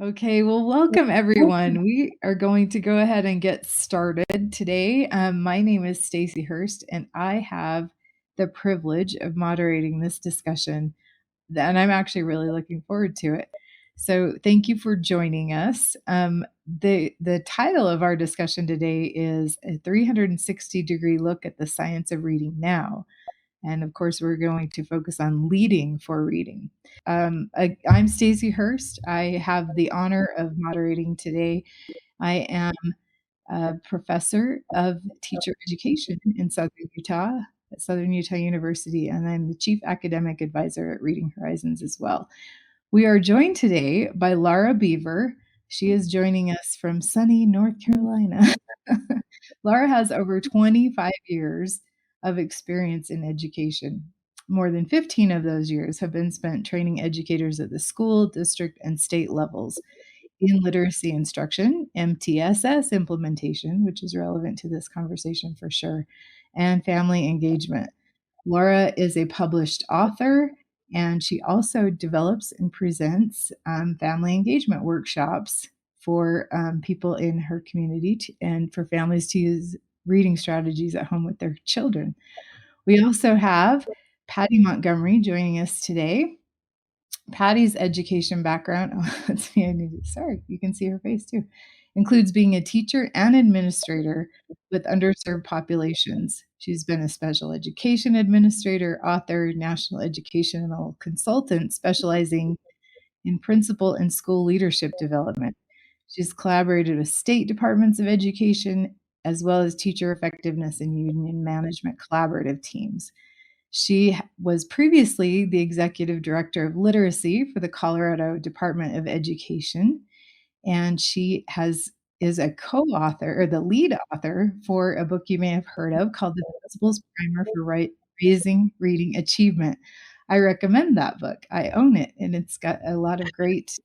Okay, well, welcome everyone. We are going to go ahead and get started today. My name is Stacy Hurst, and I have the privilege of moderating this discussion, and I'm actually really looking forward to it. So, thank you for joining us. The title of our discussion today is a 360-degree look at the science of reading now. And of course, we're going to focus on leading for reading. I'm Stacy Hurst. I have the honor of moderating today. I am a professor of teacher education in Southern Utah at Southern Utah University, and I'm the chief academic advisor at Reading Horizons as well. We are joined today by Laura Beaver. She is joining us from sunny North Carolina. Laura has over 25 years of experience in education. More than 15 of those years have been spent training educators at the school, district, and state levels in literacy instruction, MTSS implementation, which is relevant to this conversation for sure, and family engagement. Laura is a published author, and she also develops and presents family engagement workshops for people in her community and for families to use reading strategies at home with their children. We also have Patty Montgomery joining us today. Patty's education background, let's see, sorry, you can see her face too, includes being a teacher and administrator with underserved populations. She's been a special education administrator, author, national educational consultant specializing in principal and school leadership development. She's collaborated with state departments of education as well as teacher effectiveness and union management collaborative teams. She was previously the executive director of literacy for the Colorado Department of Education, and she is a co-author or the lead author for a book you may have heard of called The Principal's Primer for Raising Reading Achievement. I recommend that book. I own it, and it's got a lot of great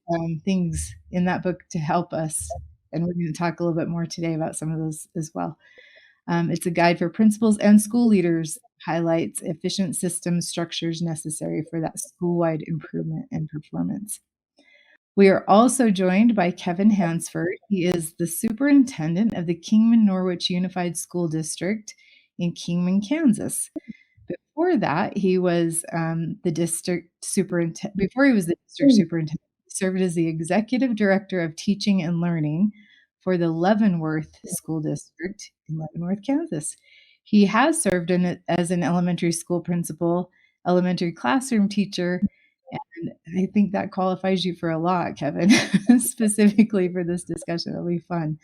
things in that book to help us. And we're going to talk a little bit more today about some of those as well. It's a guide for principals and school leaders, highlights efficient system structures necessary for that school-wide improvement and performance. We are also joined by Kevin Hansford. He is the superintendent of the Kingman-Norwich Unified School District in Kingman, Kansas. Before that, he was the district superintendent. Before he was the district superintendent, he served as the executive director of teaching and learning for the Leavenworth School District in Leavenworth, Kansas. He has served as an elementary school principal, elementary classroom teacher, and I think that qualifies you for a lot, Kevin, specifically for this discussion. It'll be fun.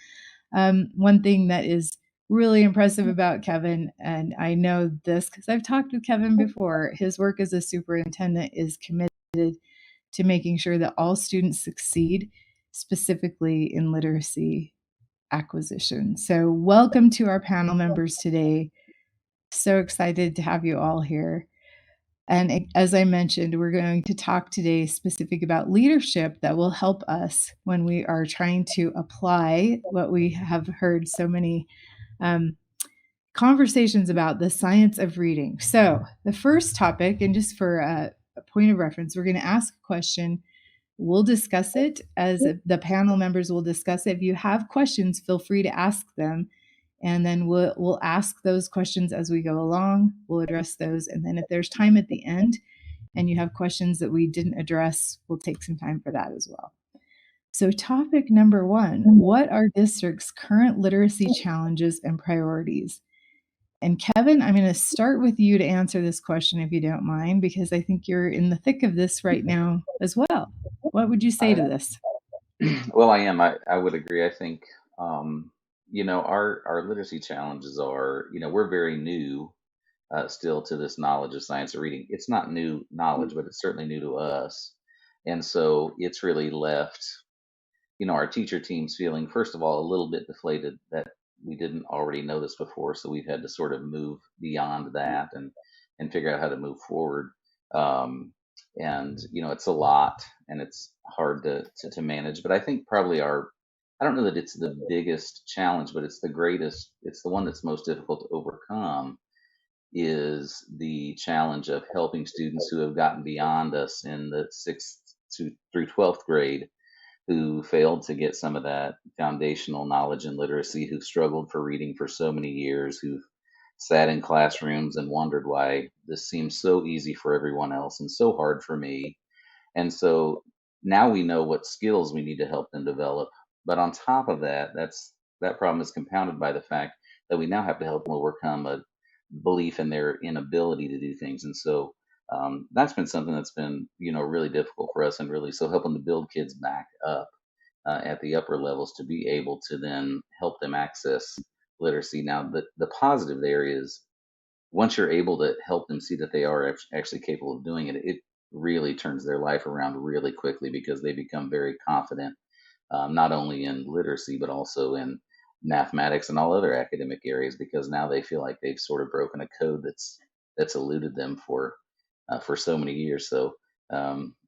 One thing that is really impressive about Kevin, and I know this because I've talked with Kevin before, his work as a superintendent is committed to making sure that all students succeed, specifically in literacy acquisition. So, welcome to our panel members today. So excited to have you all here. And as I mentioned, we're going to talk today specific about leadership that will help us when we are trying to apply what we have heard so many conversations about, the science of reading. So the first topic, and just for a point of reference, we're going to ask a question. We'll discuss it as the panel members will discuss it. If you have questions, feel free to ask them. And then we'll ask those questions as we go along. We'll address those. And then if there's time at the end and you have questions that we didn't address, we'll take some time for that as well. So topic number one, what are district's current literacy challenges and priorities? And Kevin, I'm going to start with you to answer this question if you don't mind, because I think you're in the thick of this right now as well. What would you say to this? Well, I am. I would agree. I think, our literacy challenges are, we're very new still to this knowledge of science of reading. It's not new knowledge, but it's certainly new to us. And so it's really left, our teacher teams feeling, first of all, a little bit deflated that we didn't already know this before. So we've had to sort of move beyond that and figure out how to move forward. And it's a lot and it's hard to manage, but I think probably I don't know that it's the biggest challenge, but it's the one that's most difficult to overcome, is the challenge of helping students who have gotten beyond us in the 6th through 12th grade who failed to get some of that foundational knowledge and literacy, who've struggled for reading for so many years, who've sat in classrooms and wondered why this seems so easy for everyone else and so hard for me. And so now we know what skills we need to help them develop. But on top of that, that problem is compounded by the fact that we now have to help them overcome a belief in their inability to do things. And so that's been something that's been, really difficult for us, and really so helping to build kids back up at the upper levels to be able to then help them access literacy. Now, the positive there is once you're able to help them see that they are actually capable of doing it, it really turns their life around really quickly because they become very confident, not only in literacy, but also in mathematics and all other academic areas, because now they feel like they've sort of broken a code that's eluded them for so many years. So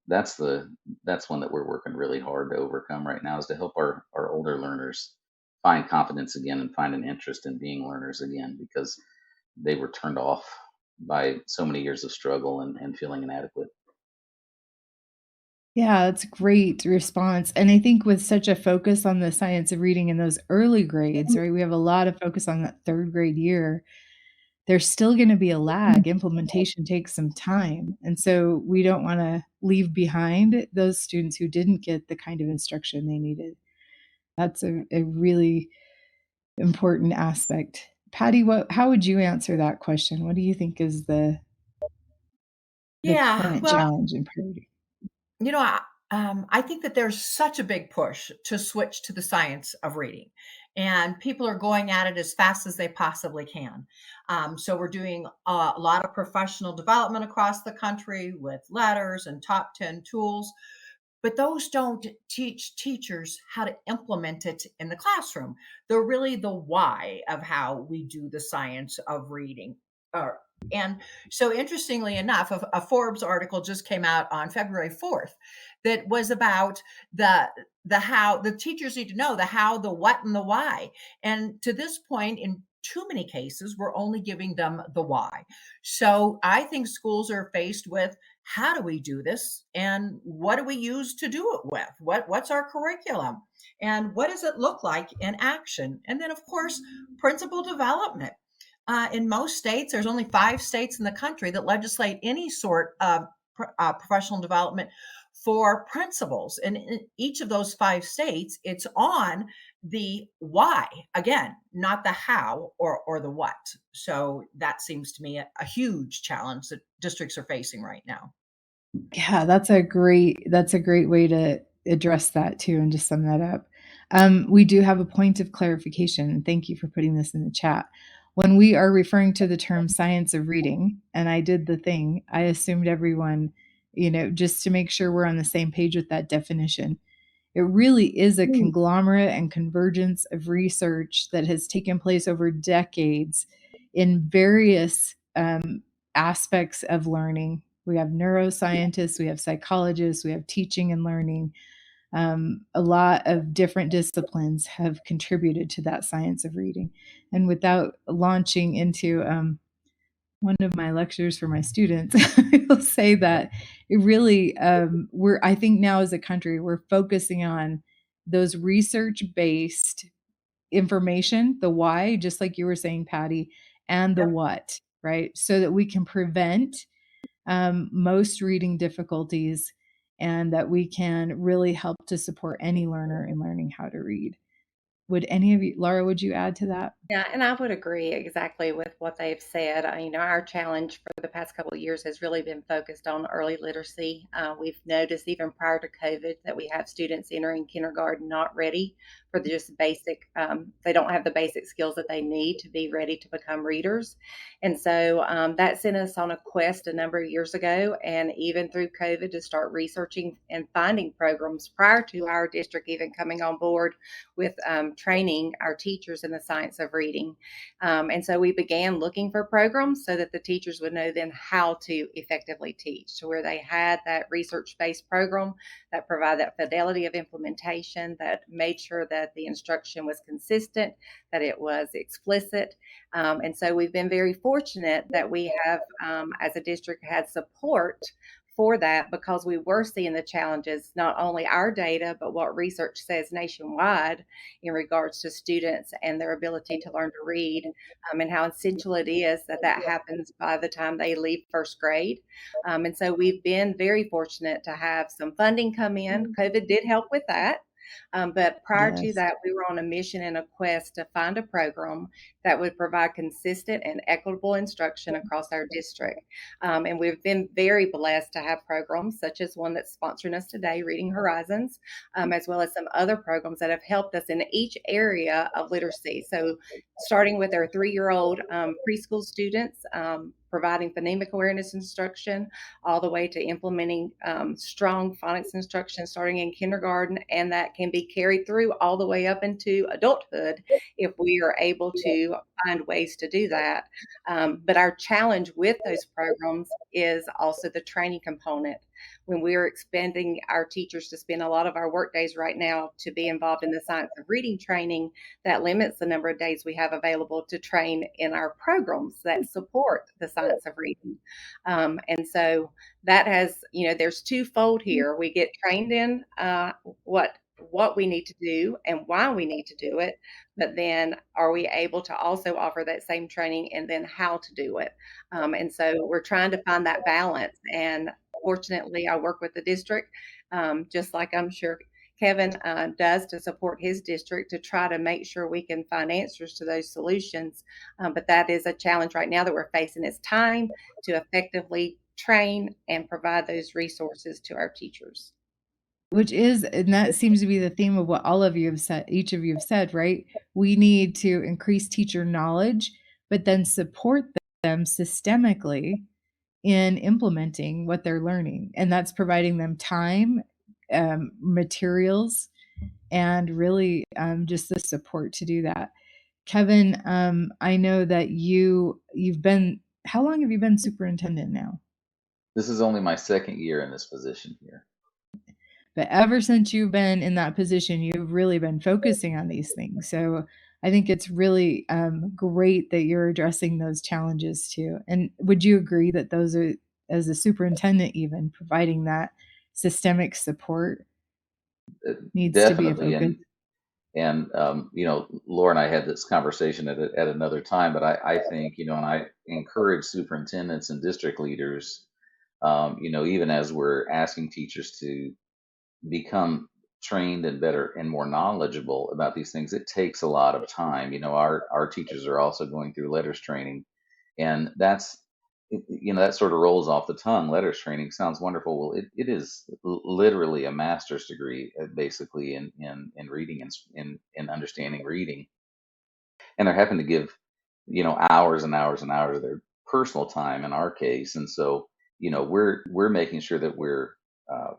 that's one that we're working really hard to overcome right now, is to help our older learners find confidence again and find an interest in being learners again, because they were turned off by so many years of struggle and feeling inadequate. Yeah, that's a great response. And I think with such a focus on the science of reading in those early grades, right? We have a lot of focus on that third grade year. There's still going to be a lag. Implementation takes some time. And so we don't want to leave behind those students who didn't get the kind of instruction they needed. That's a really important aspect. Patty, how would you answer that question? What do you think is the Yeah, current well, challenge and priority? you know, I think that there's such a big push to switch to the science of reading, and people are going at it as fast as they possibly can. So we're doing a lot of professional development across the country with letters and top 10 tools, but those don't teach teachers how to implement it in the classroom. They're really the why of how we do the science of reading. And so, interestingly enough, a Forbes article just came out on February 4th that was about the how. The teachers need to know the how, the what, and the why. And to this point, in too many cases, we're only giving them the why. So I think schools are faced with, how do we do this, and what do we use to do it with? What's our curriculum, and what does it look like in action? And then, of course, principal development. In most states, there's only 5 states in the country that legislate any sort of professional development for principals. And in each of those 5 states, it's on the why, again, not the how or the what. So that seems to me a huge challenge that districts are facing right now. Yeah, that's a great way to address that too, and just sum that up. We do have a point of clarification, and thank you for putting this in the chat. When we are referring to the term science of reading, and I did the thing, I assumed everyone, just to make sure we're on the same page with that definition. It really is a conglomerate and convergence of research that has taken place over decades in various aspects of learning. We have neuroscientists, we have psychologists, we have teaching and learning. A lot of different disciplines have contributed to that science of reading. And without launching into one of my lectures for my students, I will say that it really, I think now as a country, we're focusing on those research based information, the why, just like you were saying, Patty, and the what, right? So that we can prevent most reading difficulties, and that we can really help to support any learner in learning how to read. Would any of you, Laura, would you add to that? Yeah, and I would agree exactly with what they've said. Our challenge for the past couple of years has really been focused on early literacy. We've noticed even prior to COVID that we have students entering kindergarten not ready for the just basic, they don't have the basic skills that they need to be ready to become readers. And so that sent us on a quest a number of years ago, and even through COVID, to start researching and finding programs prior to our district even coming on board with training our teachers in the science of reading. And so we began looking for programs so that the teachers would know then how to effectively teach, to where they had that research-based program that provided that fidelity of implementation, that made sure that the instruction was consistent, that it was explicit. And so we've been very fortunate that we have, as a district, had support for that because we were seeing the challenges, not only our data, but what research says nationwide in regards to students and their ability to learn to read, and how essential it is that that happens by the time they leave first grade. And so we've been very fortunate to have some funding come in. COVID did help with that. But prior to Yes. that, we were on a mission and a quest to find a program that would provide consistent and equitable instruction across our district. And we've been very blessed to have programs such as one that's sponsoring us today, Reading Horizons, as well as some other programs that have helped us in each area of literacy. So, starting with our 3-year-old preschool students, providing phonemic awareness instruction, all the way to implementing strong phonics instruction starting in kindergarten, and that can be carried through all the way up into adulthood if we are able to find ways to do that. But our challenge with those programs is also the training component. When we're expanding our teachers to spend a lot of our work days right now to be involved in the science of reading training, that limits the number of days we have available to train in our programs that support the science of reading. And so that has, there's twofold here. We get trained in what we need to do and why we need to do it, but then are we able to also offer that same training and then how to do it? And so we're trying to find that balance. And fortunately, I work with the district, just like I'm sure Kevin does, to support his district to try to make sure we can find answers to those solutions. But that is a challenge right now that we're facing. It's time to effectively train and provide those resources to our teachers. And that seems to be the theme of what all of you have said, each of you have said, right? We need to increase teacher knowledge, but then support them systemically in implementing what they're learning. And that's providing them time, materials, and really just the support to do that. Kevin, I know that how long have you been superintendent now? This is only my second year in this position here. But ever since you've been in that position, you've really been focusing on these things. So I think it's really great that you're addressing those challenges too. And would you agree that those are, as a superintendent, even providing that systemic support needs to be a Definitely. focus? And Laura and I had this conversation at another time, but I think, and I encourage superintendents and district leaders, even as we're asking teachers to become trained and better and more knowledgeable about these things, it takes a lot of time. Our teachers are also going through letters training, and that sort of rolls off the tongue. Letters training sounds wonderful. Well, it is literally a master's degree, basically in reading and in understanding reading, and they're having to give hours and hours and hours of their personal time in our case. And so we're making sure that we're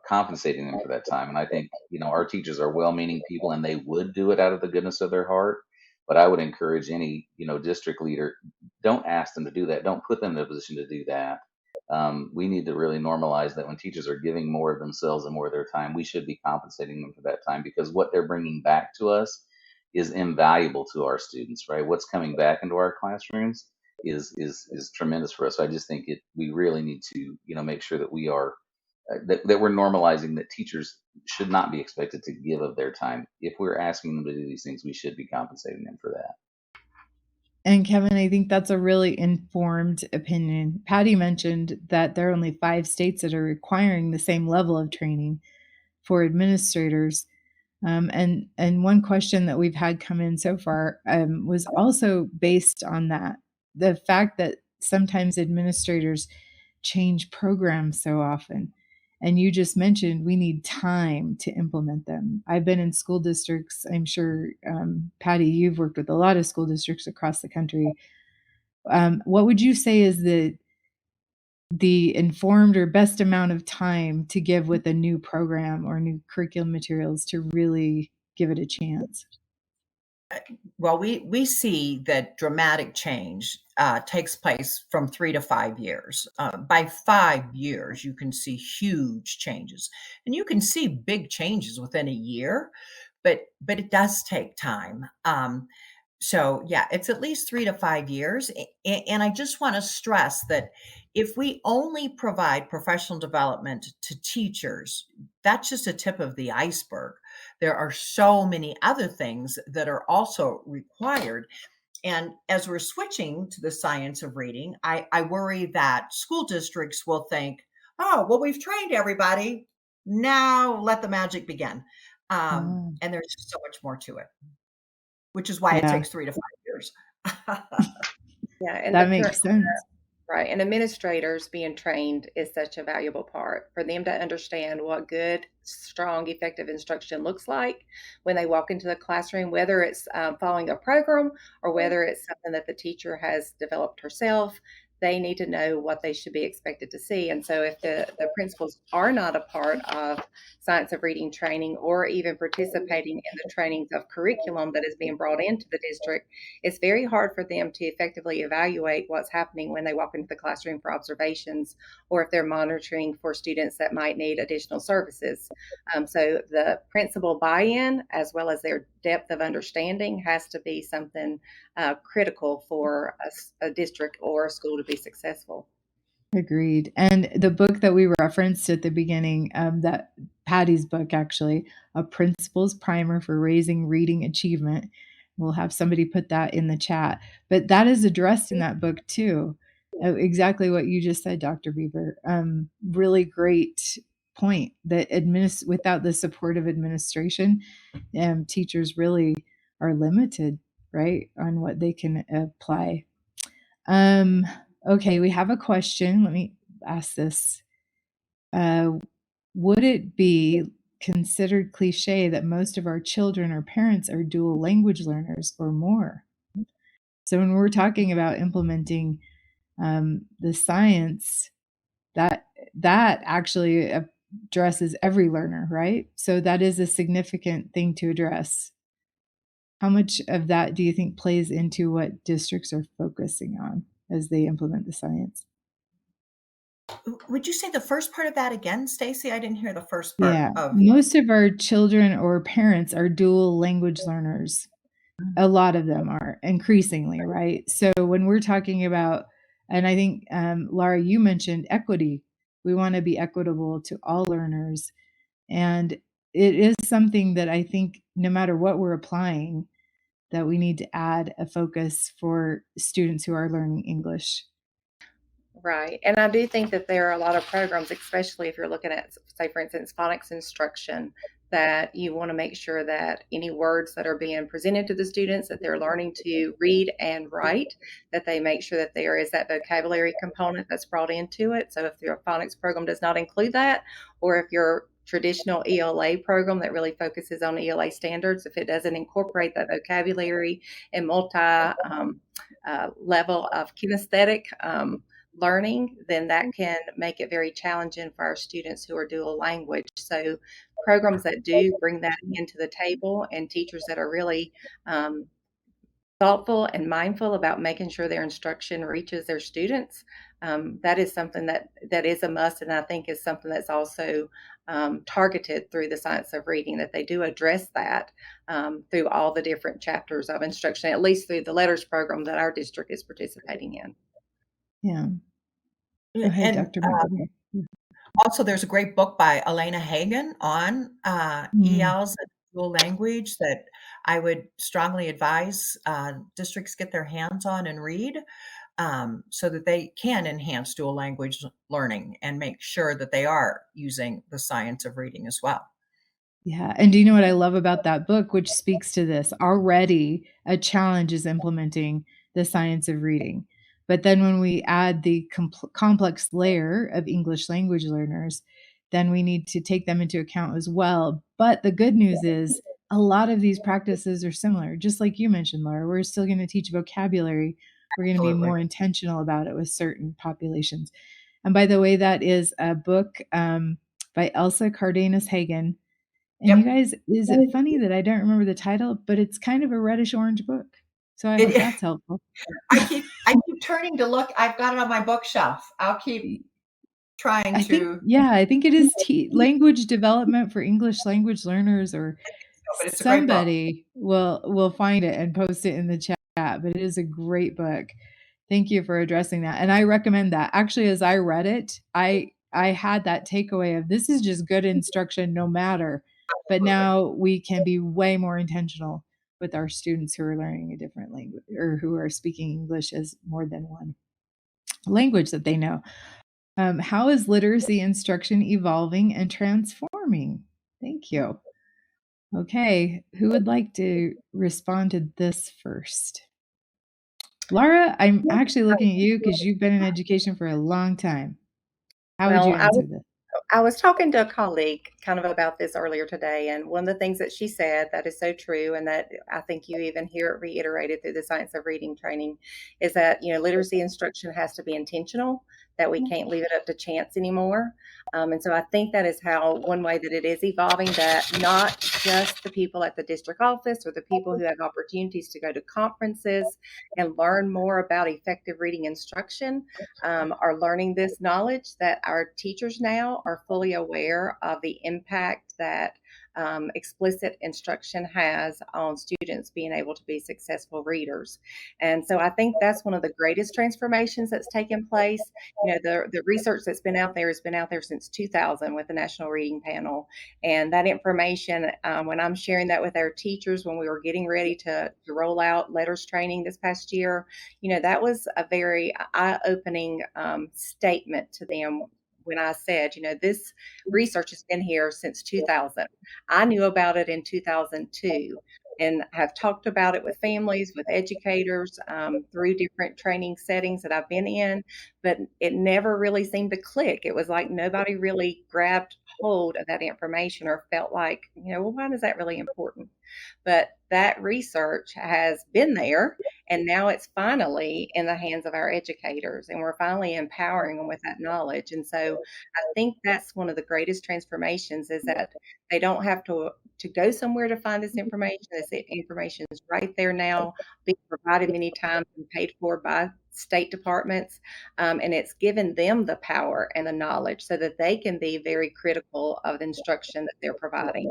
compensating them for that time. And I think our teachers are well-meaning people, and they would do it out of the goodness of their heart. But I would encourage any district leader, don't ask them to do that. Don't put them in a position to do that. We need to really normalize that when teachers are giving more of themselves and more of their time, we should be compensating them for that time, because what they're bringing back to us is invaluable to our students, right? What's coming back into our classrooms is tremendous for us. So I just think we really need to make sure that we are that we're normalizing that teachers should not be expected to give of their time. If we're asking them to do these things, we should be compensating them for that. And Kevin, I think that's a really informed opinion. Patty mentioned that there are only 5 states that are requiring the same level of training for administrators. And one question that we've had come in so far was also based on that. The fact that sometimes administrators change programs so often. And you just mentioned we need time to implement them. I've been in school districts. I'm sure, Patty, you've worked with a lot of school districts across the country. What would you say is the informed or best amount of time to give with a new program or new curriculum materials to really give it a chance? Well, we see that dramatic change takes place from 3 to 5 years. By 5 years, you can see huge changes, and you can see big changes within a year, but it does take time. So yeah, it's at least 3 to 5 years. And I just want to stress that if we only provide professional development to teachers, that's just a tip of the iceberg. There are so many other things that are also required. And as we're switching to the science of reading, I worry that school districts will think, oh, well, we've trained everybody. Now let the magic begin. Oh, And there's just so much more to it, which is why it yeah, takes 3 to 5 years. Yeah, and the that makes sense. right, and administrators being trained is such a valuable part for them to understand what good, strong, effective instruction looks like when they walk into the classroom, whether it's following a program or whether it's something that the teacher has developed herself. They need to know what they should be expected to see. And so, if the principals are not a part of science of reading training or even participating in the trainings of curriculum that is being brought into the district, it's very hard for them to effectively evaluate what's happening when they walk into the classroom for observations or if they're monitoring for students that might need additional services. So the principal buy-in as well as their depth of understanding has to be something critical for a district or a school to be successful. Agreed. And the book that we referenced at the beginning, that Patty's book, actually, A Principal's Primer for Raising Reading Achievement. We'll have somebody put that in the chat. But that is addressed in that book too. Exactly what you just said, Dr. Beaver. Really great point that without the support of administration, teachers really are limited, right, on what they can apply. Um, okay, we have a question. Let me ask this. Would it be considered cliche that most of our children or parents are dual language learners or more? So when we're talking about implementing the science, that actually addresses every learner, right? So that is a significant thing to address. How much of that do you think plays into what districts are focusing on as they implement the science? Would you say the first part of that again, Stacy? I didn't hear the first part Yeah, of. most of our children or parents are dual language learners. A lot of them are increasingly, right? So when we're talking about, and I think, Laura, you mentioned equity. We want to be equitable to all learners. And it is something that I think no matter what we're applying, that we need to add a focus for students who are learning English. Right. And I do think that there are a lot of programs, especially if you're looking at, say, for instance, phonics instruction, that you want to make sure that any words that are being presented to the students that they're learning to read and write, that they make sure that there is that vocabulary component that's brought into it. So if your phonics program does not include that, or if your traditional ELA program that really focuses on ELA standards, if it doesn't incorporate that vocabulary and multi level of kinesthetic learning, then that can make it very challenging for our students who are dual language. So, programs that do bring that into the table and teachers that are really thoughtful and mindful about making sure their instruction reaches their students, that is something that is a must, and I think is something that's also targeted through the science of reading. That they do address that through all the different chapters of instruction, at least through the letters program that our district is participating in. Yeah. Go ahead, And Dr. McGregor. also, there's a great book by Elena Hagen on ELs and dual language that I would strongly advise districts get their hands on and read, so that they can enhance dual language learning and make sure that they are using the science of reading as well. Yeah. And do you know what I love about that book, which speaks to this? Already, a challenge is implementing the science of reading. But then when we add the complex layer of English language learners, then we need to take them into account as well. But the good news is a lot of these practices are similar. Just like you mentioned, Laura, we're still going to teach vocabulary. We're going to be Absolutely. more intentional about it with certain populations. And by the way, that is a book by Elsa Cardenas Hagen. And you Yep. guys, is it funny that I don't remember the title, but it's kind of a reddish orange book. So I hope It, that's helpful. I keep turning to look. I've got it on my bookshelf. I'll keep trying I think, to. yeah, I think it is language development for English language learners, or but it's a great book. Somebody will find it and post it in the chat, but it is a great book. Thank you for addressing that. And I recommend that. Actually, as I read it, I had that takeaway of this is just good instruction no matter. But now we can be way more intentional with our students who are learning a different language or who are speaking English as more than one language that they know. How is literacy instruction evolving and transforming? Thank you. Okay, who would like to respond to this first? Laura, I'm actually looking at you because you've been in education for a long time. How would you Well, answer this? I was talking to a colleague kind of about this earlier today, and one of the things that she said that is so true, and that I think you even hear it reiterated through the science of reading training, is that literacy instruction has to be intentional. That we can't leave it up to chance anymore. And so I think that is how one way that it is evolving. That not just the people at the district office or the people who have opportunities to go to conferences and learn more about effective reading instruction are learning this knowledge, that our teachers now are fully aware of the impact that explicit instruction has on students being able to be successful readers. And so I think that's one of the greatest transformations that's taken place. The research that's been out there has been out there since 2000 with the National Reading Panel. And that information, when I'm sharing that with our teachers, when we were getting ready to roll out letters training this past year, that was a very eye-opening statement to them when I said, this research has been here since 2000. I knew about it in 2002 and have talked about it with families, with educators, through different training settings that I've been in, but it never really seemed to click. It was like nobody really grabbed hold of that information or felt like, well, why is that really important? But that research has been there, and now it's finally in the hands of our educators, and we're finally empowering them with that knowledge. And so I think that's one of the greatest transformations, is that they don't have to go somewhere to find this information. This information is right there now, being provided many times and paid for by state departments. And it's given them the power and the knowledge so that they can be very critical of the instruction that they're providing.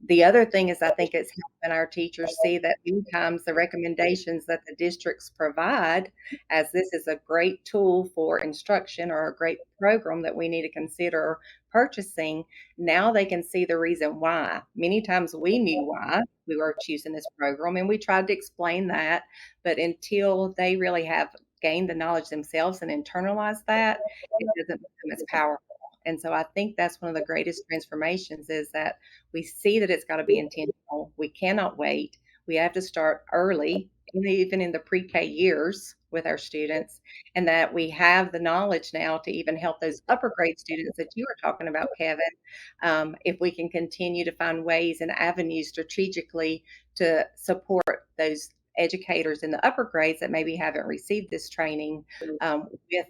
The other thing is, I think it's helping our teachers see that many times the recommendations that the districts provide, as this is a great tool for instruction or a great program that we need to consider purchasing, now they can see the reason why. Many times we knew why we were choosing this program, and we tried to explain that, but until they really have gained the knowledge themselves and internalized that, it doesn't become as powerful. And so I think that's one of the greatest transformations, is that we see that it's got to be intentional. We cannot wait. We have to start early, even in the pre-K years with our students, and that we have the knowledge now to even help those upper grade students that you were talking about, Kevin. If we can continue to find ways and avenues strategically to support those educators in the upper grades that maybe haven't received this training, with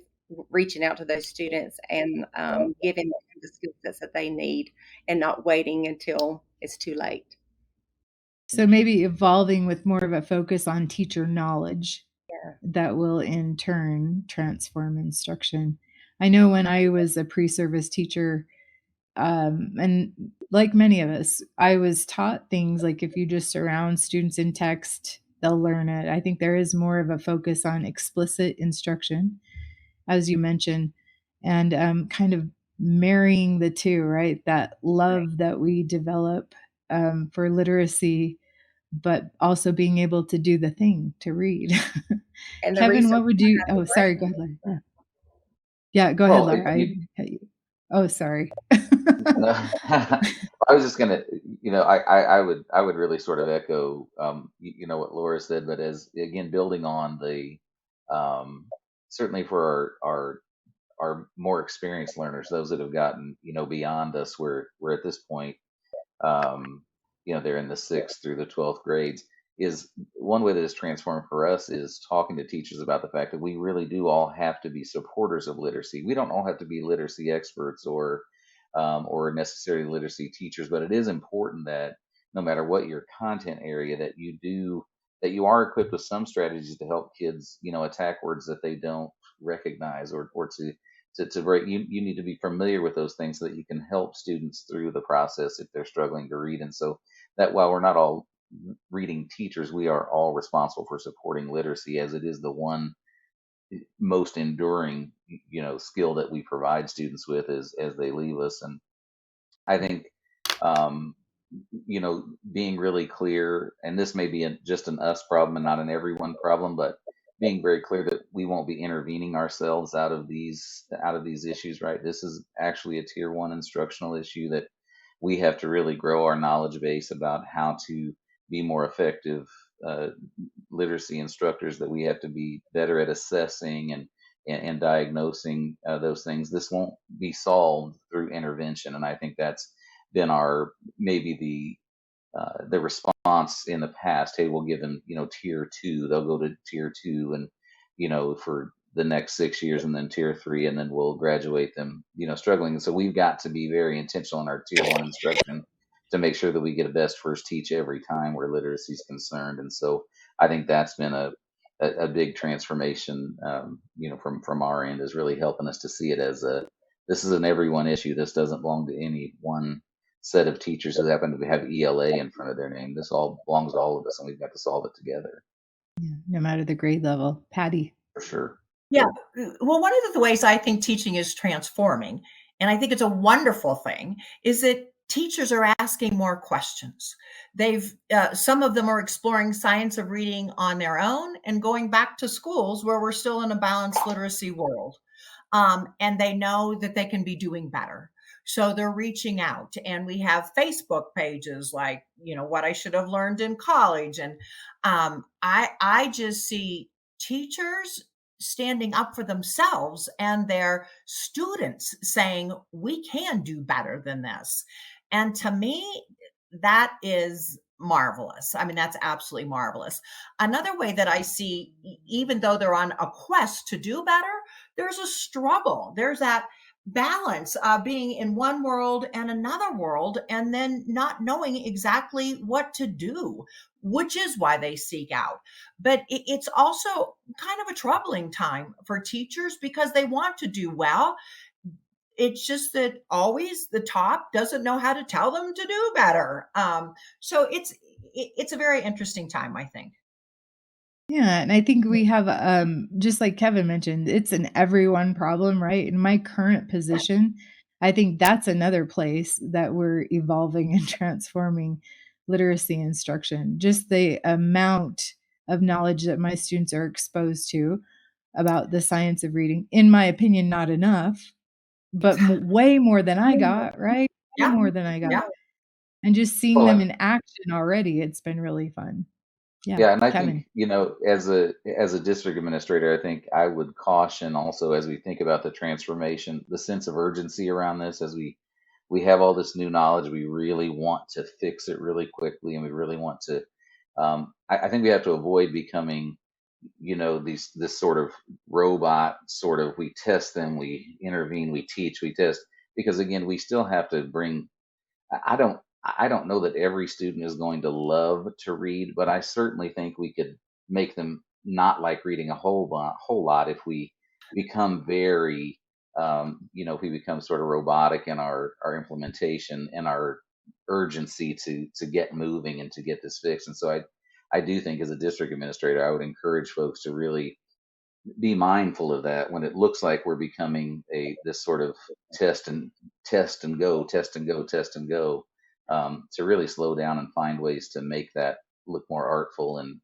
reaching out to those students and giving them the skill sets that they need, and not waiting until it's too late. So maybe evolving with more of a focus on teacher knowledge. Yeah. That will in turn transform instruction. I know when I was a pre-service teacher, and like many of us, I was taught things like if you just surround students in text, they'll learn it. I think there is more of a focus on explicit instruction, as you mentioned, and kind of marrying the two, right? That love that we develop for literacy, but also being able to do the thing to read. And the Kevin, reason what would you? Oh, sorry. Go ahead, Laura. Yeah, go ahead, Well, Laura. Oh, sorry. I was just gonna, I would really sort of echo, what Laura said, but as again, building on the, um, certainly for our more experienced learners, those that have gotten, beyond us, we're at this point, um, they're in the sixth through the 12th grades, is one way that is transformed for us is talking to teachers about the fact that we really do all have to be supporters of literacy. We don't all have to be literacy experts or necessarily literacy teachers, but it is important that no matter what your content area, that you are equipped with some strategies to help kids, attack words that they don't recognize, or to break. You need to be familiar with those things so that you can help students through the process if they're struggling to read. And so that while we're not all reading teachers, we are all responsible for supporting literacy, as it is the one most enduring, skill that we provide students with as they leave us. And I think, um, being really clear, and this may be just an us problem and not an everyone problem, but being very clear that we won't be intervening ourselves out of these issues, right? This is actually a tier one instructional issue that we have to really grow our knowledge base about how to be more effective uh, literacy instructors, that we have to be better at assessing and diagnosing those things. This won't be solved through intervention, and I think that's been our maybe the response in the past. Hey, we'll give them tier two. They'll go to tier two, and for the next 6 years, and then tier three, and then we'll graduate them struggling. And so we've got to be very intentional in our tier one instruction to make sure that we get a best first teach every time where literacy is concerned. And so I think that's been a big transformation, from our end, is really helping us to see it as this is an everyone issue. This doesn't belong to any one set of teachers who happen to have ELA in front of their name. This all belongs to all of us, and we've got to solve it together. Yeah, no matter the grade level. Patty. For sure. Yeah. Well, one of the ways I think teaching is transforming, and I think it's a wonderful thing, is that teachers are asking more questions. Some of them are exploring science of reading on their own and going back to schools where we're still in a balanced literacy world. And they know that they can be doing better. So they're reaching out, and we have Facebook pages like, what I should have learned in college. And I just see teachers standing up for themselves and their students saying, we can do better than this. And to me, that is marvelous. I mean, that's absolutely marvelous. Another way that I see, even though they're on a quest to do better, there's a struggle. There's that balance of being in one world and another world, and then not knowing exactly what to do, which is why they seek out. But it's also kind of a troubling time for teachers because they want to do well. It's just that always the top doesn't know how to tell them to do better. So it's a very interesting time, I think. Yeah, and I think we have, just like Kevin mentioned, it's an everyone problem, right? In my current position, I think that's another place that we're evolving and transforming literacy instruction. Just the amount of knowledge that my students are exposed to about the science of reading, in my opinion, not enough, but way more than I got, right? Way Yeah. more than I got. Yeah. And just seeing Well, them in action already, it's been really fun. Yeah, yeah, and I think, Kevin. as a district administrator, I think I would caution also, as we think about the transformation, the sense of urgency around this. As we have all this new knowledge, we really want to fix it really quickly, and we really want to. I think we have to avoid becoming, this sort of robot, sort of, we test them, we intervene, we teach, we test, because again, we still have to bring. I don't know that every student is going to love to read, but I certainly think we could make them not like reading a whole lot if we become very, if we become sort of robotic in our implementation and our urgency to get moving and to get this fixed. And so I do think, as a district administrator, I would encourage folks to really be mindful of that when it looks like we're becoming this sort of test and go, to really slow down and find ways to make that look more artful, and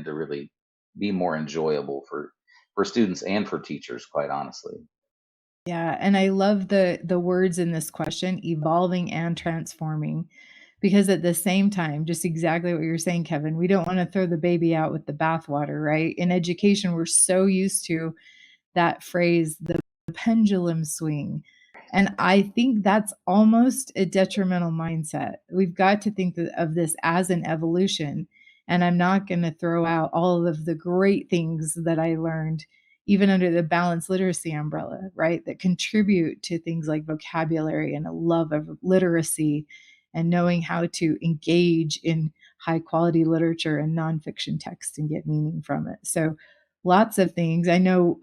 to really be more enjoyable for students and for teachers, quite honestly. Yeah, and I love the words in this question, evolving and transforming, because at the same time, just exactly what you're saying, Kevin, we don't want to throw the baby out with the bathwater, right? In education, we're so used to that phrase, the pendulum swing. And I think that's almost a detrimental mindset. We've got to think of this as an evolution. And I'm not going to throw out all of the great things that I learned, even under the balanced literacy umbrella, right? That contribute to things like vocabulary and a love of literacy and knowing how to engage in high quality literature and nonfiction text and get meaning from it. So lots of things. I know,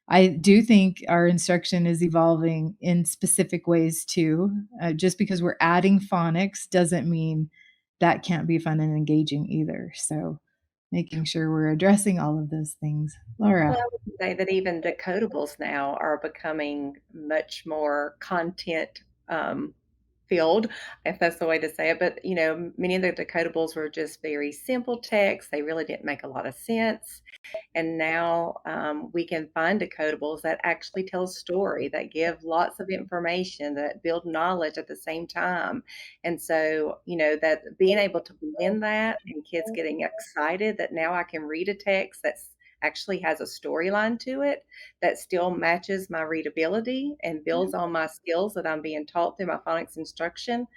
I do think our instruction is evolving in specific ways too. Just because we're adding phonics doesn't mean that can't be fun and engaging either. So making sure we're addressing all of those things. Laura. Well, I would say that even decodables now are becoming much more content filled, if that's the way to say it. But, many of the decodables were just very simple text. They really didn't make a lot of sense. And now we can find decodables that actually tell a story, that give lots of information, that build knowledge at the same time. And so, that being able to blend that and kids getting excited that now I can read a text that's actually has a storyline to it that still matches my readability and builds on my skills that I'm being taught through my phonics instruction,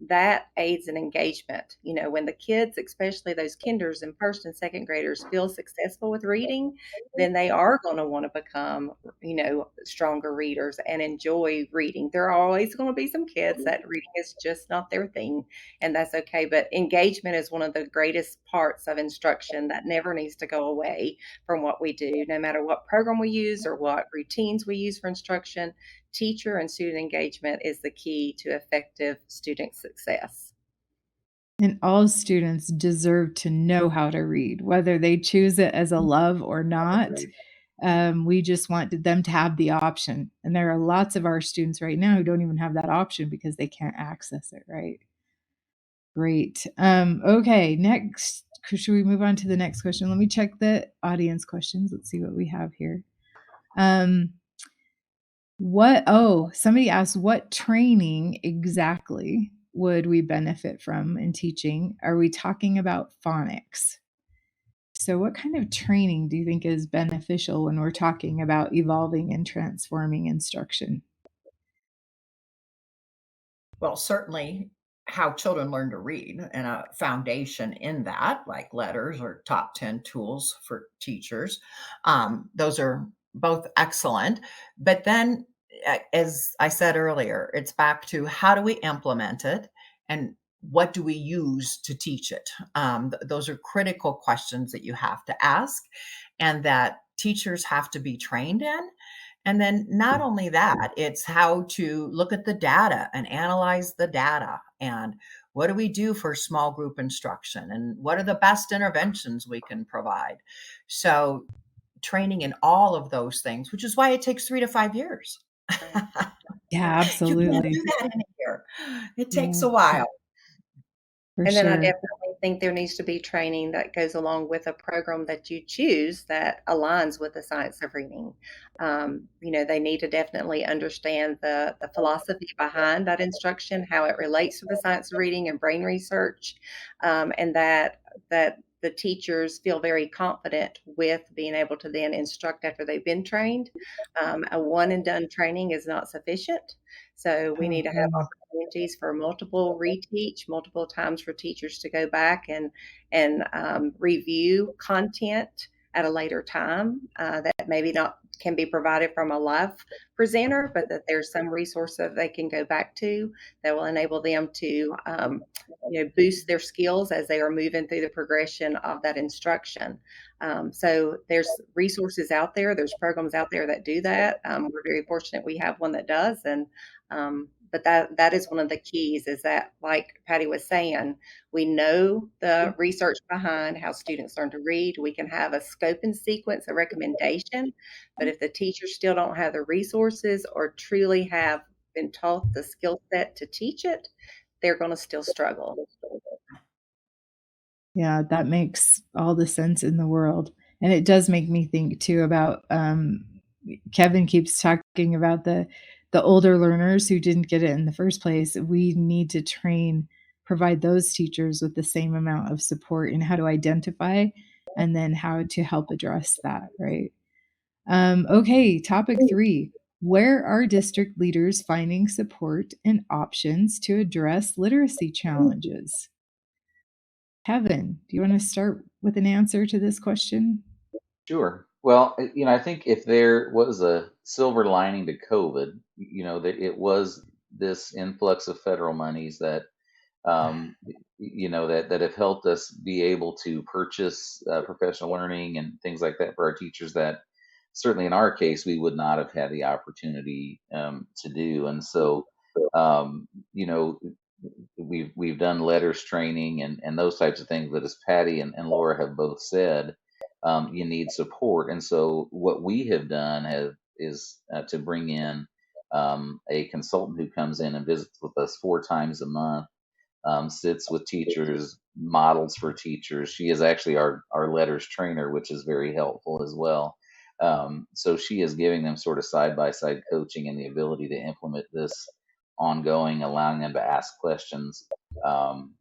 that aids in engagement. When the kids, especially those kinders and first and second graders, feel successful with reading, then they are going to want to become, stronger readers and enjoy reading. There are always going to be some kids that reading is just not their thing, and that's okay. But engagement is one of the greatest parts of instruction that never needs to go away from what we do, no matter what program we use or what routines we use for instruction. Teacher and student engagement is the key to effective student success. And all students deserve to know how to read, whether they choose it as a love or not. We just want them to have the option. And there are lots of our students right now who don't even have that option because they can't access it, right? Great. Okay, next, should we move on to the next question? Let me check the audience questions. Let's see what we have here. Somebody asked, what training exactly would we benefit from in teaching? Are we talking about phonics? So what kind of training do you think is beneficial when we're talking about evolving and transforming instruction? Well, certainly how children learn to read and a foundation in that, like letters or top 10 tools for teachers. Those are both excellent. But then, as I said earlier, it's back to how do we implement it and what do we use to teach it? Those are critical questions that you have to ask and that teachers have to be trained in. And then not only that, it's how to look at the data and analyze the data. And what do we do for small group instruction? And what are the best interventions we can provide? So training in all of those things, which is why it takes 3 to 5 years. Yeah, You can't absolutely. do that in a year. It takes Yeah, a while. for And then I sure. definitely think there needs to be training that goes along with a program that you choose that aligns with the science of reading. They need to definitely understand the philosophy behind that instruction, how it relates to the science of reading and brain research, and that the teachers feel very confident with being able to then instruct after they've been trained. A one and done training is not sufficient. So we need to have opportunities for multiple reteach, multiple times for teachers to go back and review content at a later time that maybe not can be provided from a live presenter, but that there's some resource that they can go back to that will enable them to boost their skills as they are moving through the progression of that instruction. So there's resources out there, there's programs out there that do that. We're very fortunate we have one that does, and but that is one of the keys, is that, like Patty was saying, we know the research behind how students learn to read. We can have a scope and sequence, a recommendation, but if the teachers still don't have the resources or truly have been taught the skill set to teach it, they're going to still struggle. Yeah, that makes all the sense in the world. And it does make me think too about Kevin keeps talking about the older learners who didn't get it in the first place. We need to provide those teachers with the same amount of support in how to identify and then how to help address that, right? Okay, topic 3. Where are district leaders finding support and options to address literacy challenges? Kevin, do you want to start with an answer to this question? Sure. Well, I think if there was a silver lining to COVID, that it was this influx of federal monies that, that have helped us be able to purchase professional learning and things like that for our teachers that certainly in our case, we would not have had the opportunity to do. And so, you know, we've done letters training and those types of things. But as Patty and Laura have both said, you need support. And so, what we have done is to bring in a consultant who comes in and visits with us 4 times a month, sits with teachers, models for teachers. She is actually our letters trainer, which is very helpful as well. So she is giving them sort of side by side coaching and the ability to implement this ongoing, allowing them to ask questions.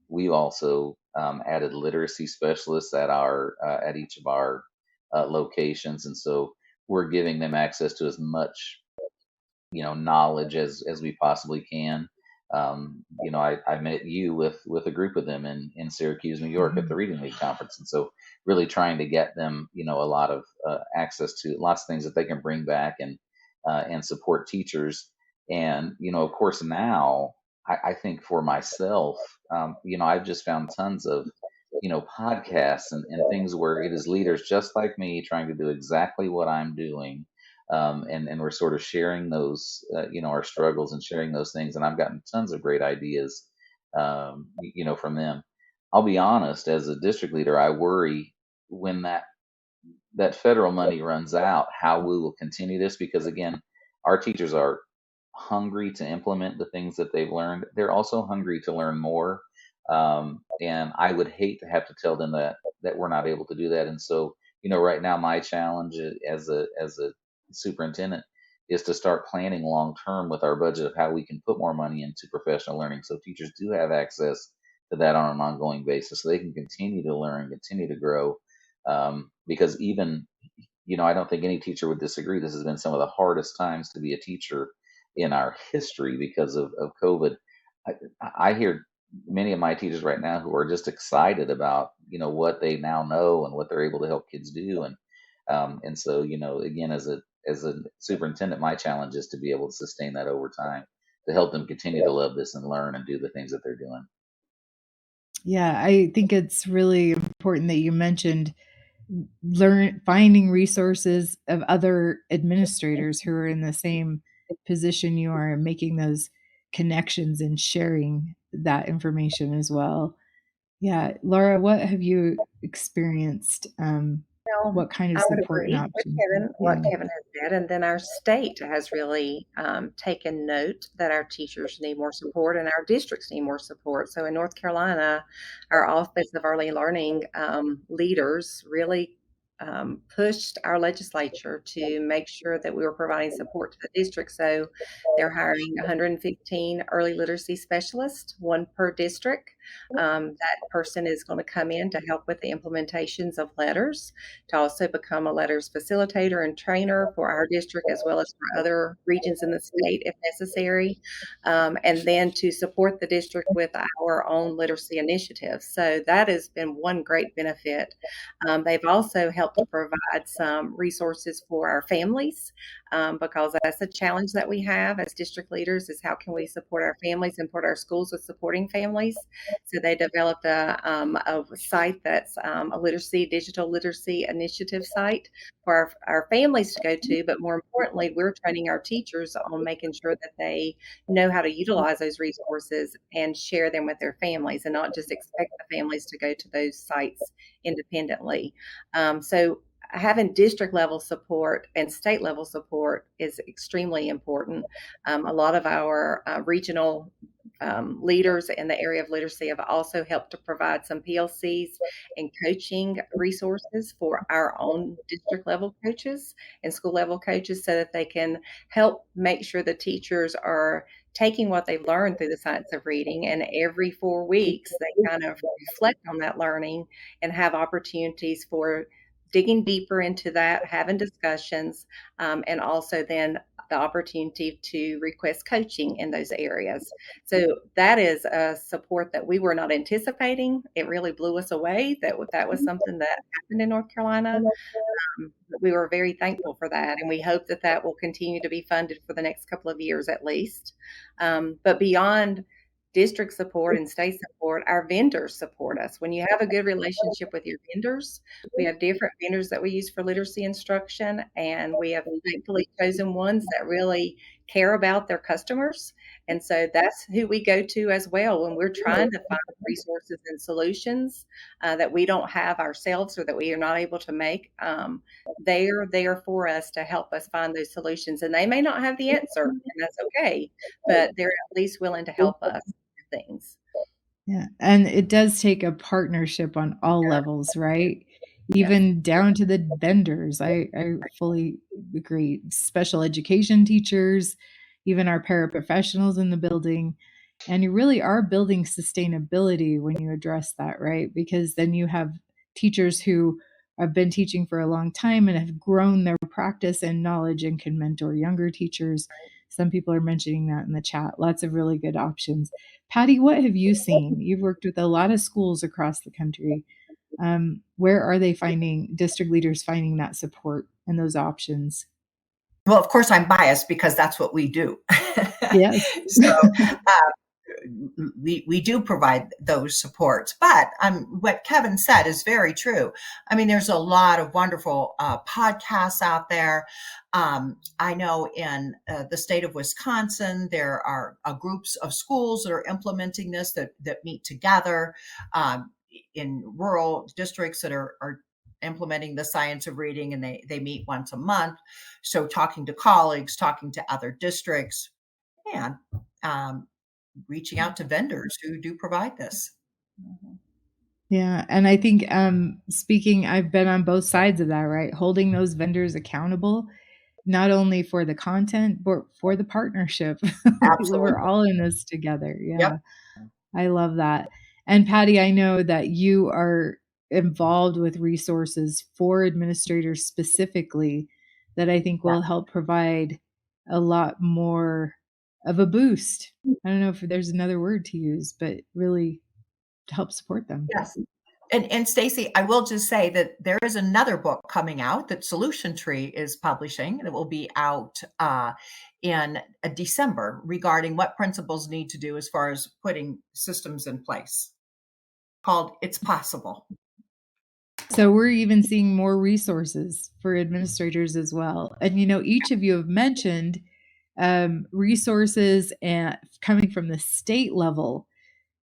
We've also added literacy specialists at each of our locations, and so we're giving them access to as much knowledge as we possibly can. I met you with a group of them in Syracuse, New York, at the Reading League conference, and so really trying to get them a lot of access to lots of things that they can bring back and support teachers. And of course, now I think for myself, I've just found tons of podcasts and things where it is leaders just like me trying to do exactly what I'm doing, and we're sort of sharing those, our struggles and sharing those things. And I've gotten tons of great ideas, from them. I'll be honest, as a district leader, I worry when that federal money runs out, how we will continue this, because again, our teachers are hungry to implement the things that they've learned. They're also hungry to learn more. And I would hate to have to tell them that we're not able to do that. And so, right now my challenge as a superintendent is to start planning long term with our budget of how we can put more money into professional learning so teachers do have access to that on an ongoing basis so they can continue to learn, continue to grow. Because even, I don't think any teacher would disagree. This has been some of the hardest times to be a teacher in our history because of COVID. I, I hear many of my teachers right now who are just excited about what they now know and what they're able to help kids do. And so, again, as a superintendent, my challenge is to be able to sustain that over time, to help them continue to love this and learn and do the things that they're doing. Yeah, I think it's really important that you mentioned finding resources of other administrators who are in the same position you are, and making those connections and sharing that information as well. Yeah, Laura, what have you experienced? Well, What kind of I would support and agree with options? Kevin, Yeah. what Kevin has said, and then our state has really taken note that our teachers need more support and our districts need more support. So in North Carolina, our Office of Early Learning leaders really pushed our legislature to make sure that we were providing support to the district. So they're hiring 115 early literacy specialists, one per district. That person is going to come in to help with the implementations of letters, to also become a letters facilitator and trainer for our district as well as for other regions in the state if necessary, and then to support the district with our own literacy initiatives. So that has been one great benefit. They've also helped to provide some resources for our families, because that's a challenge that we have as district leaders is how can we support our families and support our schools with supporting families. So they developed a site that's a digital literacy initiative site for our families to go to. But more importantly, we're training our teachers on making sure that they know how to utilize those resources and share them with their families and not just expect the families to go to those sites independently. So having district level support and state level support is extremely important. A lot of our regional leaders in the area of literacy have also helped to provide some PLCs and coaching resources for our own district level coaches and school level coaches so that they can help make sure the teachers are taking what they've learned through the science of reading, and every 4 weeks they kind of reflect on that learning and have opportunities for digging deeper into that, having discussions, and also then the opportunity to request coaching in those areas. So that is a support that we were not anticipating. It really blew us away that was something that happened in North Carolina. We were very thankful for that, and we hope that will continue to be funded for the next couple of years at least. But beyond district support and state support, our vendors support us. When you have a good relationship with your vendors, we have different vendors that we use for literacy instruction, and we have thankfully chosen ones that really care about their customers. And so that's who we go to as well when we're trying to find resources and solutions that we don't have ourselves or that we are not able to make. They're there for us to help us find those solutions. And they may not have the answer, and that's okay, but they're at least willing to help us with things. Yeah. And it does take a partnership on all levels, right? Yes. Even down to the vendors. I fully agree. Special education teachers, even our paraprofessionals in the building. And you really are building sustainability when you address that, right? Because then you have teachers who have been teaching for a long time and have grown their practice and knowledge and can mentor younger teachers. Some people are mentioning that in the chat. Lots of really good options. Patty, what have you seen? You've worked with a lot of schools across the country. Where are they finding district leaders finding that support and those options? Well, of course, I'm biased because that's what we do. Yes. So we do provide those supports. But what Kevin said is very true. I mean, there's a lot of wonderful podcasts out there. I know in the state of Wisconsin, there are groups of schools that are implementing this that meet together in rural districts that are implementing the science of reading, and they meet once a month. So talking to colleagues, talking to other districts, and reaching out to vendors who do provide this. Yeah. And I think speaking, I've been on both sides of that, right? Holding those vendors accountable, not only for the content, but for the partnership. We're Absolutely. all in this together. Yeah. Yep. I love that. And Patty, I know that you are involved with resources for administrators specifically that I think will help provide a lot more of a boost. I don't know if there's another word to use, but really to help support them. Yes. And Stacy, I will just say that there is another book coming out that Solution Tree is publishing that will be out in December regarding what principals need to do as far as putting systems in place, called It's Possible. So we're even seeing more resources for administrators as well. And each of you have mentioned resources and coming from the state level.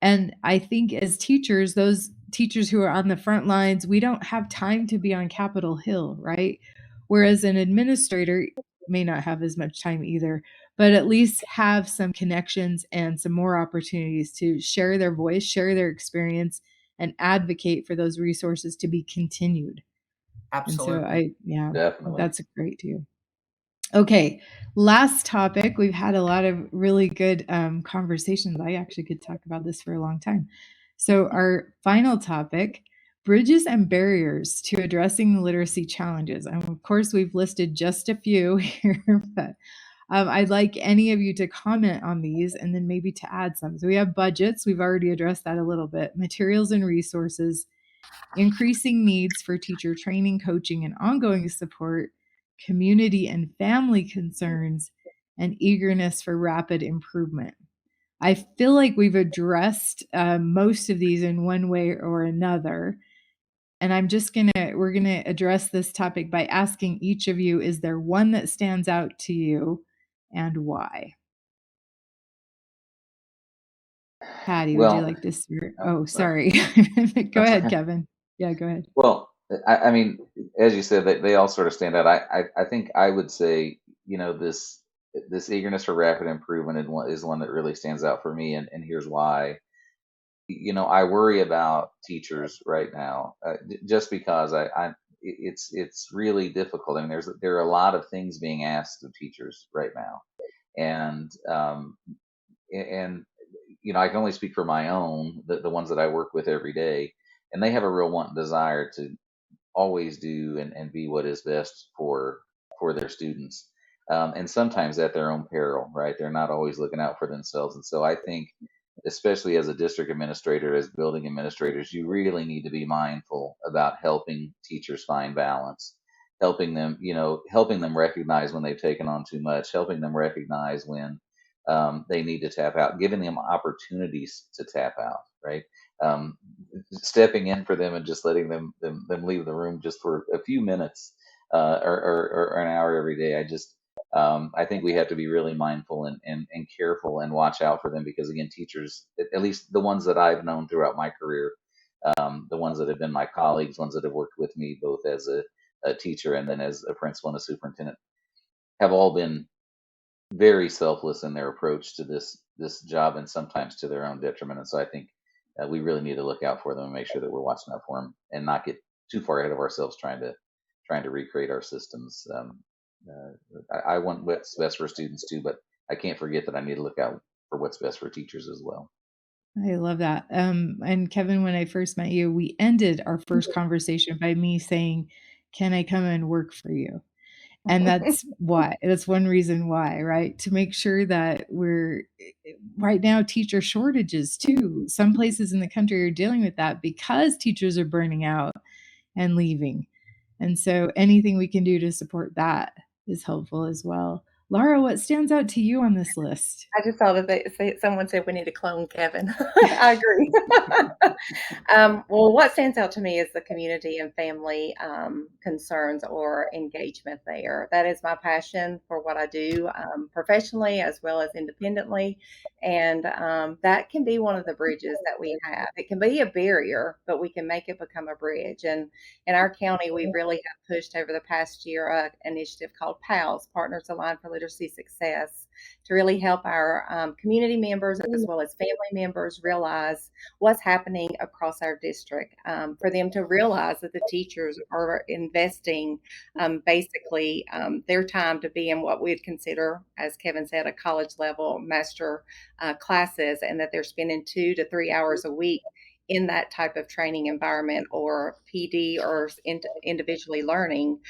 And I think as teachers, those teachers who are on the front lines, we don't have time to be on Capitol Hill, right? Whereas an administrator may not have as much time either, but at least have some connections and some more opportunities to share their voice, share their experience, and advocate for those resources to be continued. Absolutely. And so Definitely. that's great too. Okay, last topic. We've had a lot of really good conversations. I actually could talk about this for a long time. So our final topic, bridges and barriers to addressing the literacy challenges. And of course, we've listed just a few here, but I'd like any of you to comment on these and then maybe to add some. So we have budgets. We've already addressed that a little bit. Materials and resources, increasing needs for teacher training, coaching, and ongoing support, community and family concerns, and eagerness for rapid improvement. I feel like we've addressed most of these in one way or another. And we're gonna address this topic by asking each of you, is there one that stands out to you and why? Patty, would you like to start? Oh, sorry. Go ahead, Kevin. Yeah, go ahead. Well, I mean, as you said, they all sort of stand out. I think I would say, this eagerness for rapid improvement is one that really stands out for me, and here's why. I worry about teachers right now, just because it's really difficult. I mean, there are a lot of things being asked of teachers right now, and and I can only speak for my own, the ones that I work with every day, and they have a real want and desire to always do and be what is best for their students, and sometimes at their own peril, right? They're not always looking out for themselves, and so I think, especially as a district administrator, as building administrators, you really need to be mindful about helping teachers find balance, helping them recognize when they've taken on too much, helping them recognize when they need to tap out, giving them opportunities to tap out, right? Um, Stepping in for them and just letting them leave the room just for a few minutes, or an hour every day. I think we have to be really mindful and careful and watch out for them, because again, teachers, at least the ones that I've known throughout my career, the ones that have been my colleagues, ones that have worked with me both as a teacher and then as a principal and a superintendent, have all been very selfless in their approach to this job, and sometimes to their own detriment. And so I think we really need to look out for them and make sure that we're watching out for them and not get too far ahead of ourselves trying to recreate our systems. I want what's best for students too, but I can't forget that I need to look out for what's best for teachers as well. I love that. And Kevin, when I first met you, we ended our first conversation by me saying, "Can I come and work for you?" And that's why. That's one reason why, right? To make sure that we're right now, teacher shortages too. Some places in the country are dealing with that because teachers are burning out and leaving. And so anything we can do to support that is helpful as well. Laura, what stands out to you on this list? I just saw that someone said we need to clone Kevin. I agree. Well, what stands out to me is the community and family concerns or engagement there. That is my passion for what I do, professionally as well as independently. And that can be one of the bridges that we have. It can be a barrier, but we can make it become a bridge. And in our county, we really have pushed over the past year an initiative called PALS, Partners Aligned for Literacy Success, to really help our community members as well as family members realize what's happening across our district, for them to realize that the teachers are investing basically their time to be in what we'd consider, as Kevin said, a college level master classes, and that they're spending 2 to 3 hours a week in that type of training environment, or PD, or individually learning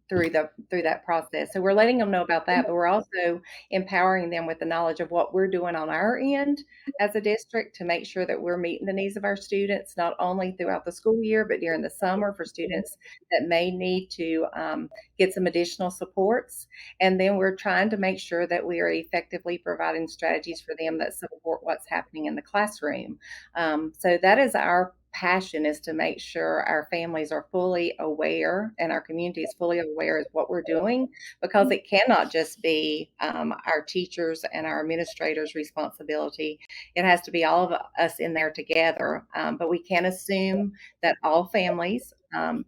through that process. So we're letting them know about that, but we're also empowering them with the knowledge of what we're doing on our end as a district to make sure that we're meeting the needs of our students, not only throughout the school year, but during the summer for students that may need to get some additional supports. And then we're trying to make sure that we are effectively providing strategies for them that support what's happening in the classroom. So that is our passion, is to make sure our families are fully aware and our community is fully aware of what we're doing, because it cannot just be our teachers and our administrators' responsibility. It has to be all of us in there together. But we can assume that all families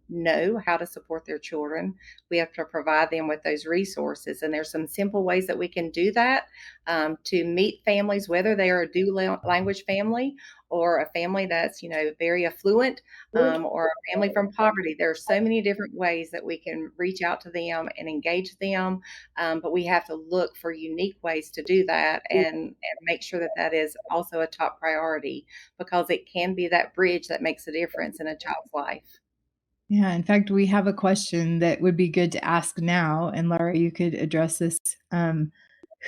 know how to support their children. We have to provide them with those resources. And there's some simple ways that we can do that to meet families, whether they are a dual language family or a family that's, very affluent, or a family from poverty. There are so many different ways that we can reach out to them and engage them. But we have to look for unique ways to do that, and make sure that that is also a top priority, because it can be that bridge that makes a difference in a child's life. Yeah, in fact, we have a question that would be good to ask now, and Laura, you could address this.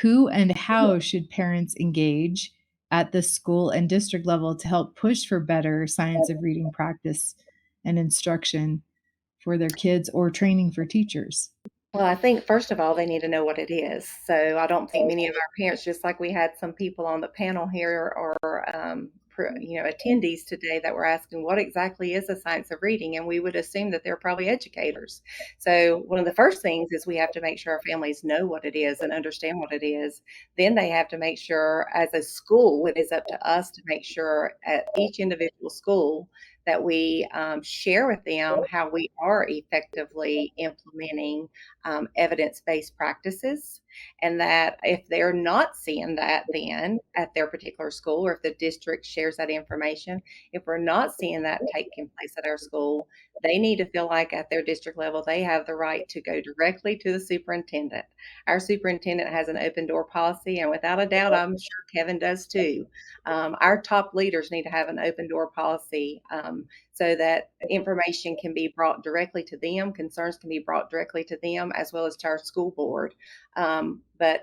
Who and how should parents engage at the school and district level to help push for better science of reading practice and instruction for their kids, or training for teachers? Well, I think first of all, they need to know what it is. So I don't think many of our parents, just like we had some people on the panel here, or attendees today, that were asking what exactly is the science of reading, and we would assume that they're probably educators. So one of the first things is we have to make sure our families know what it is and understand what it is. Then they have to make sure, as a school, it is up to us to make sure at each individual school that we share with them how we are effectively implementing evidence-based practices, and that if they're not seeing that then at their particular school, or if the district shares that information, if we're not seeing that taking place at our school, they need to feel like at their district level they have the right to go directly to the superintendent. Our superintendent has an open door policy, and without a doubt, I'm sure Kevin does too. Our top leaders need to have an open door policy, so that information can be brought directly to them, concerns can be brought directly to them, as well as to our school board. But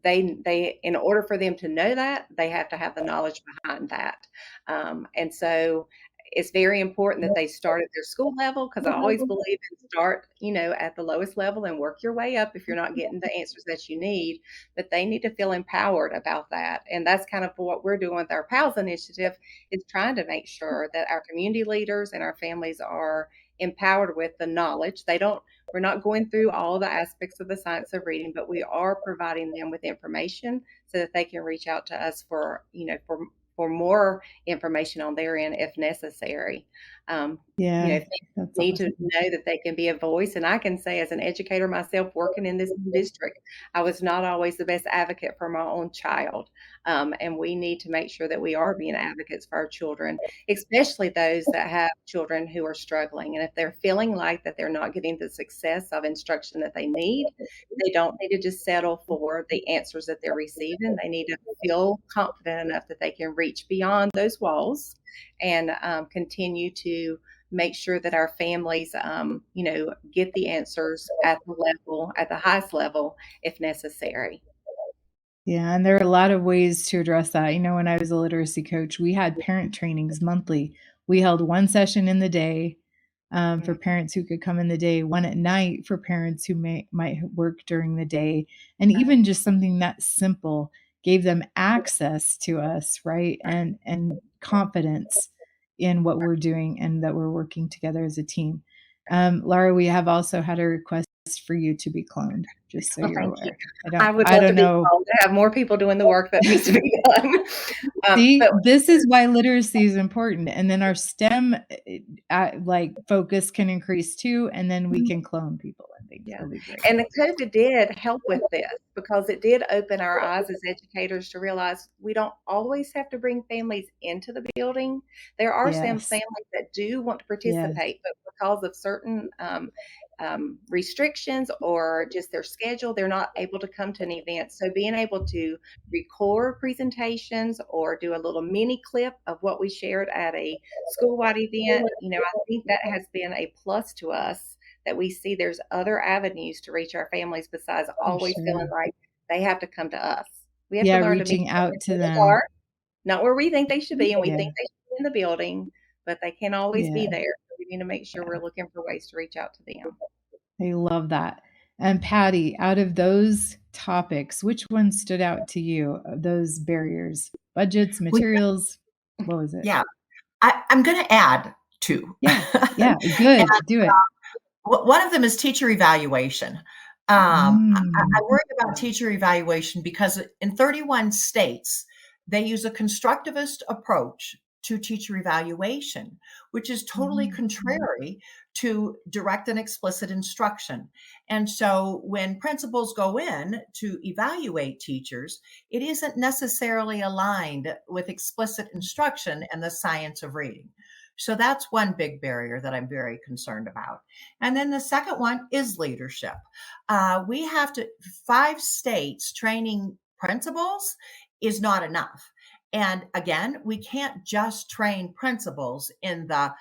they, in order for them to know that, they have to have the knowledge behind that. And so It's very important that they start at their school level, because I always believe in start, at the lowest level and work your way up if you're not getting the answers that you need. But they need to feel empowered about that. And that's kind of what we're doing with our PALS initiative, is trying to make sure that our community leaders and our families are empowered with the knowledge. We're not going through all the aspects of the science of reading, but we are providing them with information so that they can reach out to us for more information on their end if necessary. If they need to know that they can be a voice. And I can say, as an educator myself working in this district, I was not always the best advocate for my own child. And we need to make sure that we are being advocates for our children, especially those that have children who are struggling. And if they're feeling like that they're not getting the success of instruction that they need, they don't need to just settle for the answers that they're receiving. They need to feel confident enough that they can reach beyond those walls and continue to make sure that our families, get the answers at the highest level, if necessary. Yeah, and there are a lot of ways to address that. When I was a literacy coach, we had parent trainings monthly. We held one session in the day for parents who could come in the day, one at night for parents who might work during the day, and even just something that simple gave them access to us, right? And confidence in what we're doing and that we're working together as a team. Laura, we have also had a request for you to be cloned, just so you're aware. I would love to be cloned, to have more people doing the work that needs to be done. See, this is why literacy is important. And then our STEM focus can increase too, and then we can clone people. I think that'll be great. And the COVID did help with this, because it did open our eyes as educators to realize we don't always have to bring families into the building. There are some families that do want to participate, but because of certain restrictions or just their schedule, they're not able to come to an event. So being able to record presentations or do a little mini clip of what we shared at a school-wide event, I think that has been a plus to us, that we see there's other avenues to reach our families besides always feeling like they have to come to us. We have to learn reaching to out to them. Not where we think they should be, and we think they should be in the building, but they can't always be there. So we need to make sure we're looking for ways to reach out to them. I love that. And Patty, out of those topics, which one stood out to you? Those barriers, budgets, materials, what was it? Yeah, I'm going to add two. Yeah, good. Do it. One of them is teacher evaluation. I worry about teacher evaluation because in 31 states, they use a constructivist approach to teacher evaluation, which is totally contrary to direct and explicit instruction. And so when principals go in to evaluate teachers, it isn't necessarily aligned with explicit instruction and the science of reading. So that's one big barrier that I'm very concerned about. And then the second one is leadership. We have 5 states training principals is not enough. And again, we can't just train principals in the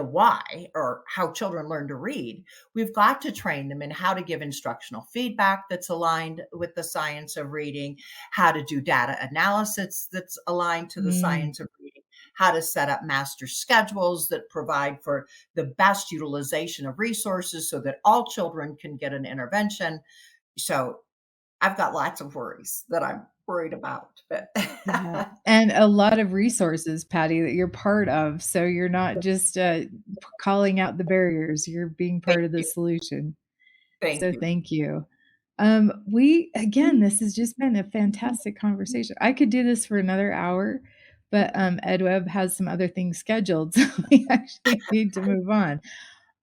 why, or how children learn to read. We've got to train them in how to give instructional feedback that's aligned with the science of reading, how to do data analysis that's aligned to the science of reading, how to set up master schedules that provide for the best utilization of resources so that all children can get an intervention. So I've got lots of worries that I'm worried about. And a lot of resources, Patty, that you're part of. So you're not just calling out the barriers, you're being part of the solution. Thank you. This has just been a fantastic conversation. I could do this for another hour, but EdWeb has some other things scheduled, so we actually need to move on.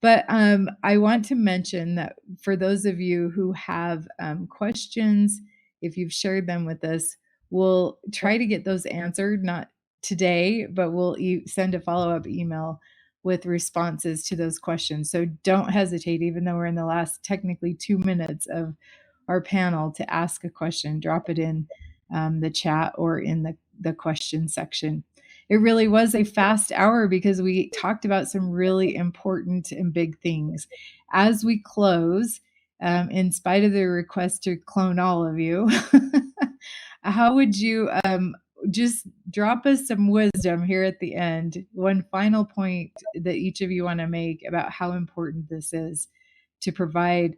But I want to mention that for those of you who have questions, if you've shared them with us, we'll try to get those answered, not today, but we'll send a follow-up email with responses to those questions. So don't hesitate, even though we're in the last technically 2 minutes of our panel, to ask a question. Drop it in the chat or in the question section. It really was a fast hour because we talked about some really important and big things. As we close, in spite of the request to clone all of you, how would you just drop us some wisdom here at the end. One final point that each of you want to make about how important this is to provide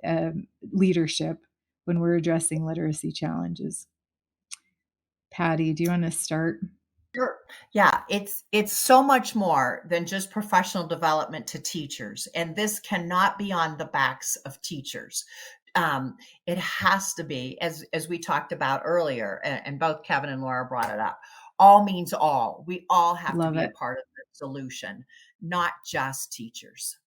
leadership when we're addressing literacy challenges. Patty, do you want to start? Sure. Yeah, it's so much more than just professional development to teachers, and this cannot be on the backs of teachers. It has to be, as we talked about earlier, and both Kevin and Laura brought it up. All means all. We all have to Love be a it. part of the solution, not just teachers.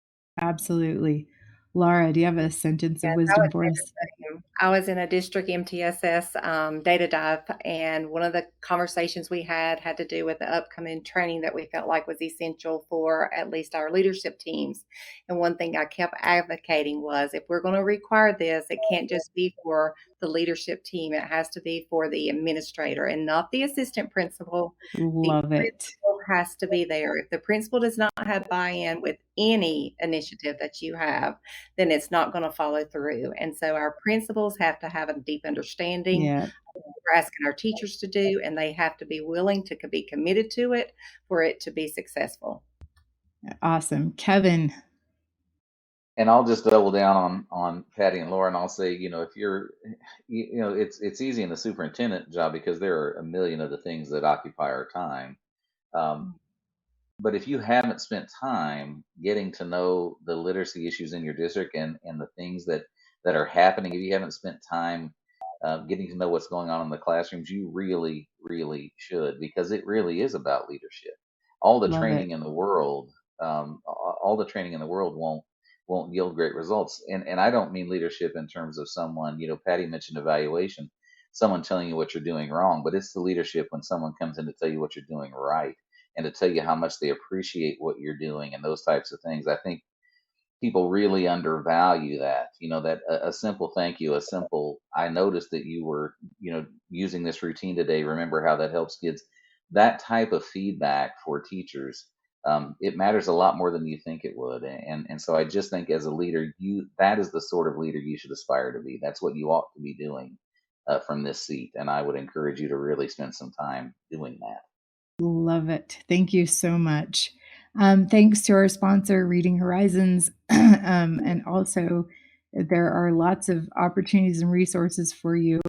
Absolutely. Laura, do you have a sentence of Yes, wisdom for us? I was in a district MTSS data dive, and one of the conversations we had to do with the upcoming training that we felt like was essential for at least our leadership teams. And one thing I kept advocating was, if we're going to require this, it can't just be for the leadership team. It has to be for the administrator and not the assistant principal. Love it. Has to be there. If the principal does not have buy-in with any initiative that you have, then it's not going to follow through. And so our principals have to have a deep understanding Yeah. of what we're asking our teachers to do, and they have to be willing to be committed to it for it to be successful. Awesome. Kevin. And I'll just double down on Patty and Laura, and I'll say, if you're, it's easy in the superintendent job because there are a million other things that occupy our time. But if you haven't spent time getting to know the literacy issues in your district and the things that are happening, if you haven't spent time getting to know what's going on in the classrooms, you really, really should, because it really is about leadership. All the Love training it. in the world, won't yield great results. And I don't mean leadership in terms of someone, Patty mentioned evaluation, someone telling you what you're doing wrong, but it's the leadership when someone comes in to tell you what you're doing right and to tell you how much they appreciate what you're doing and those types of things. I think people really undervalue that, that a simple thank you, a simple, I noticed that you were, using this routine today. Remember how that helps kids. That type of feedback for teachers, it matters a lot more than you think it would. And so I just think as a leader, that is the sort of leader you should aspire to be. That's what you ought to be doing from this seat. And I would encourage you to really spend some time doing that. Love it. Thank you so much. Thanks to our sponsor, Reading Horizons. And also, there are lots of opportunities and resources for you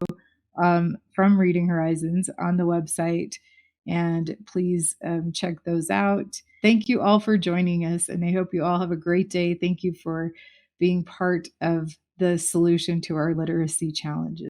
from Reading Horizons on the website. And please check those out. Thank you all for joining us. And I hope you all have a great day. Thank you for being part of the solution to our literacy challenges.